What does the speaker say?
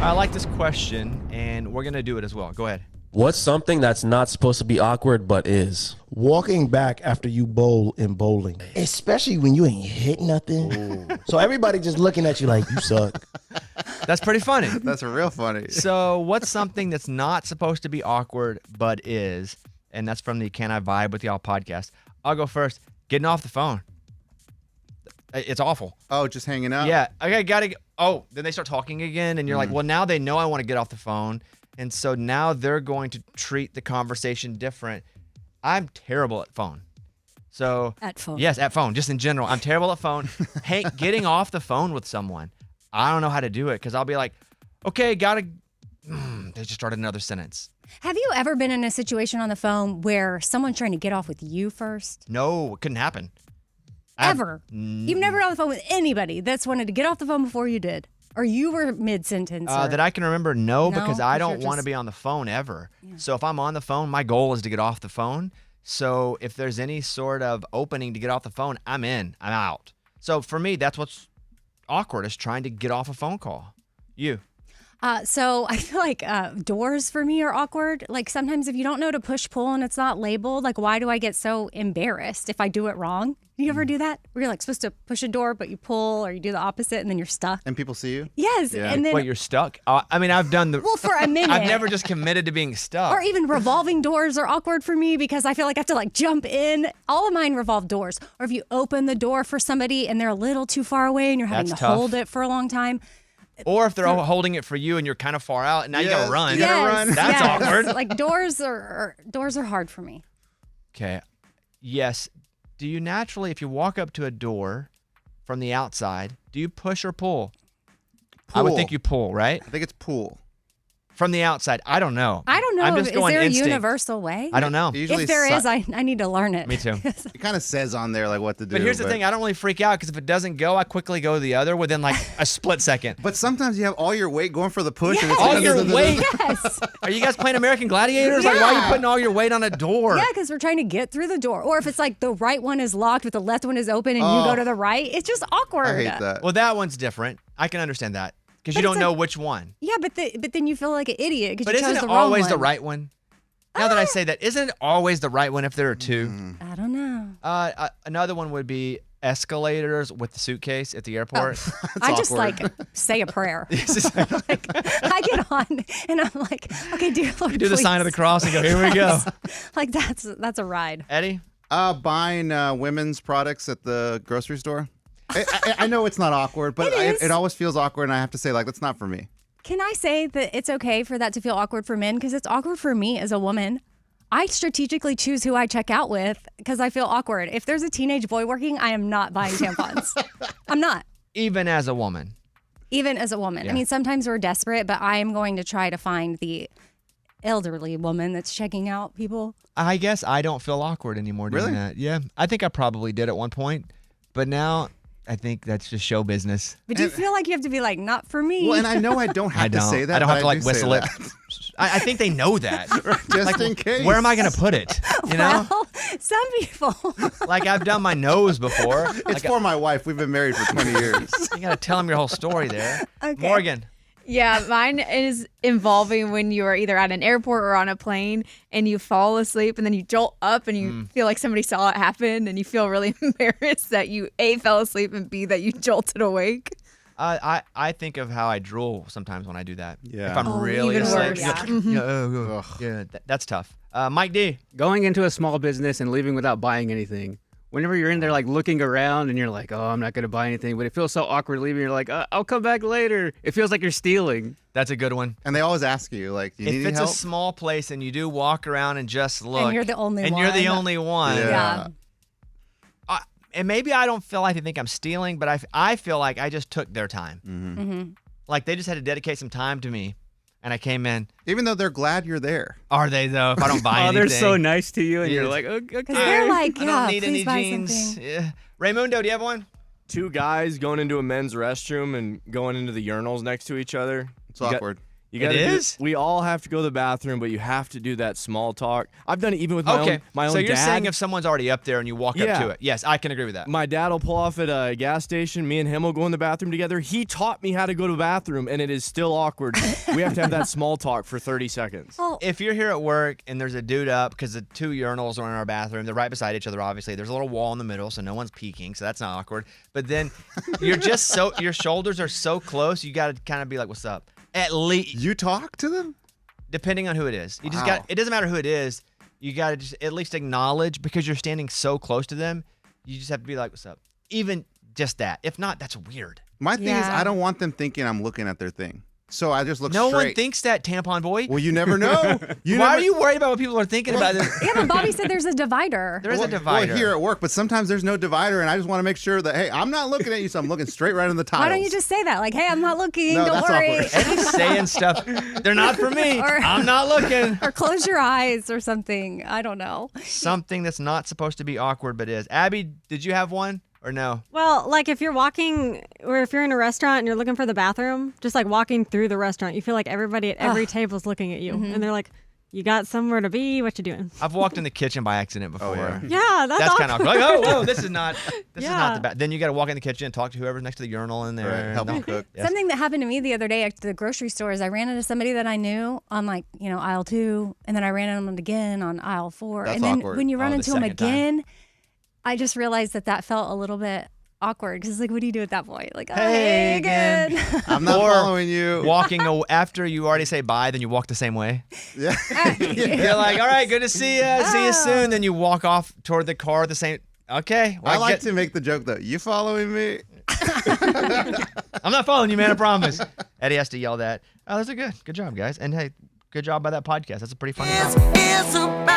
I like this question, and we're going to do it as well. Go ahead. What's something that's not supposed to be awkward but is? Walking back after you bowl in bowling, especially when you ain't hit nothing. Ooh. So everybody just looking at you like, you suck. That's pretty funny. That's real funny. So what's something that's not supposed to be awkward but is? And that's from the Can I Vibe With Y'all podcast. I'll go first. Getting off the phone. It's awful. Oh, just hanging out? Yeah. Okay, gotta go. Oh, then they start talking again, and you're like, well, now they know I want to get off the phone. And so now they're going to treat the conversation different. I'm terrible at phone. So at phone. Yes, at phone. Just in general. I'm terrible at phone. Hey, getting off the phone with someone. I don't know how to do it because I'll be like, okay, gotta. They just started another sentence. Have you ever been in a situation on the phone where someone's trying to get off with you first? No, it couldn't happen. Ever? You've never been on the phone with anybody that's wanted to get off the phone before you did? Or you were mid-sentence? That I can remember, no, because I don't want to be on the phone ever. Yeah. So if I'm on the phone, my goal is to get off the phone. So if there's any sort of opening to get off the phone, I'm in. I'm out. So for me, that's what's awkward, is trying to get off a phone call. You? So I feel like doors for me are awkward. Like sometimes if you don't know to push pull and it's not labeled, like why do I get so embarrassed if I do it wrong? Do you ever do that? Where you're like supposed to push a door, but you pull or you do the opposite and then you're stuck? And people see you? Yes. Yeah. And then, Wait, you're stuck? I mean, I've done the... Well, for a minute. I've never just committed to being stuck. Or even revolving doors are awkward for me because I feel like I have to like jump in. All of mine revolve doors. Or if you open the door for somebody and they're a little too far away and you're having to hold it for a long time. Or if they're holding it for you and you're kind of far out and now you gotta run. You gotta run. That's awkward. Like doors are hard for me. Okay. Yes. Do you naturally, if you walk up to a door from the outside, do you push or pull? I would think you pull, right? I think it's pull. From the outside. I don't know. I don't know. I'm just going is there instinct. a universal way? I don't know. If there is, I need to learn it. Me too. It kind of says on there like what to do. But here's the thing. I don't really freak out because if it doesn't go, I quickly go the other within like a split second. But sometimes you have all your weight going for the push. Yes. And it's All like, your weight? Yes. Are you guys playing American Gladiators? Like, why are you putting all your weight on a door? Yeah, because we're trying to get through the door. Or if it's like the right one is locked but the left one is open and you go to the right, it's just awkward. I hate that. Well, that one's different. I can understand that. Because you don't know which one. Yeah, but then you feel like an idiot because you chose isn't the it wrong always one. the right one? Now that I say that, isn't it always the right one if there are two? I don't know. Another one would be escalators with the suitcase at the airport. I just like say a prayer. Like, I get on and I'm like, okay, dear Lord, You do the sign of the cross and go, here we go. Like that's a ride. Eddie? Buying women's products at the grocery store. I know it's not awkward, but it always feels awkward, and I have to say, like, that's not for me. Can I say that it's okay for that to feel awkward for men? Because it's awkward for me as a woman. I strategically choose who I check out with because I feel awkward. If there's a teenage boy working, I am not buying tampons. I'm not. Even as a woman. Even as a woman. Yeah. I mean, sometimes we're desperate, but I am going to try to find the elderly woman that's checking out people. I guess I don't feel awkward anymore doing that. Yeah. I think I probably did at one point, but now I think that's just show business. But do you feel like you have to be like, not for me? Well, and I know I don't have to say that. I don't have to like do whistle say it. that. I think they know that. Just in case. Where am I going to put it? You know? Well, some people. Like I've done my nose before. It's for my wife. We've been married for 20 years. You got to tell them your whole story there. Okay. Morgan. Yeah, mine is involving when you are either at an airport or on a plane and you fall asleep and then you jolt up and you feel like somebody saw it happen and you feel really embarrassed that you A, fell asleep and B, that you jolted awake. I think of how I drool sometimes when I do that. Yeah. If I'm really even asleep. worse. Yeah, that's tough. Mike D. Going into a small business and leaving without buying anything. Whenever you're in there like looking around and you're like, oh, I'm not going to buy anything, but it feels so awkward leaving. You're like, I'll come back later. It feels like you're stealing. That's a good one. And they always ask you, like, do you need If any it's help? a small place and you do walk around and just look. And you're the only one. And you're the only one. Yeah. And maybe I don't feel like they think I'm stealing, but I feel like I just took their time. Mm-hmm. Like they just had to dedicate some time to me. And I came in. Even though they're glad you're there. Are they, though, if I don't buy Oh, anything? they're so nice to you, and you're like, okay. Because they're like, I yeah, don't need please any buy jeans. something. Yeah. Raymundo, do you have one? Two guys going into a men's restroom and going into the urinals next to each other. It's awkward. You gotta we all have to go to the bathroom, but you have to do that small talk. I've done it even with my own dad. So you're saying if someone's already up there and you walk up to it. Yes, I can agree with that. My dad will pull off at a gas station. Me and him will go in the bathroom together. He taught me how to go to the bathroom, and it is still awkward. We have to have that small talk for 30 seconds. Oh. If you're here at work and there's a dude up, because the 2 urinals are in our bathroom, they're right beside each other, obviously. There's a little wall in the middle, so no one's peeking, so that's not awkward. But then you're just your shoulders are so close, you got to kind of be like, what's up? At least. You talk to them? Depending on who it is. You just got. It doesn't matter who it is. You got to just at least acknowledge, because you're standing so close to them, you just have to be like, what's up? Even just that. If not, that's weird. My thing is, I don't want them thinking I'm looking at their thing. So I just look straight. No one thinks that, tampon boy. Well, you never know. Why are you worried about what people are thinking about this? Yeah, but Bobby said there's a divider. There is a divider. Well, here at work, but sometimes there's no divider, and I just want to make sure that, hey, I'm not looking at you, so I'm looking straight right in the tiles. Why don't you just say that? Like, hey, I'm not looking. No, don't that's worry. awkward. Eddie's saying stuff. They're not for me. I'm not looking. Or close your eyes or something. I don't know. Something that's not supposed to be awkward, but is. Abby, did you have one? Or no? Well, like if you're walking or if you're in a restaurant and you're looking for the bathroom, just like walking through the restaurant, you feel like everybody at every table is looking at you. And they're like, you got somewhere to be? What you doing? I've walked in the kitchen by accident before. Yeah, that's kind of like, whoa, this is not the bad. Then you got to walk in the kitchen and talk to whoever's next to the urinal in there. Right, help them cook. Something that happened to me the other day at the grocery store is I ran into somebody that I knew on aisle 2, and then I ran into them again on aisle 4. That's and then awkward. when you run the into them second time. again, I just realized that felt a little bit awkward, because it's like, what do you do at that point? Like, Hey again. I'm not following you. Walking after you already say bye, then you walk the same way. Yeah. You're like, all right, good to see you. See you soon. Then you walk off toward the car the same. Okay. Well, I like to make the joke, though. You following me? I'm not following you, man. I promise. Eddie has to yell that. Oh, that's good. Good job, guys. And hey, good job by that podcast. That's a pretty funny song.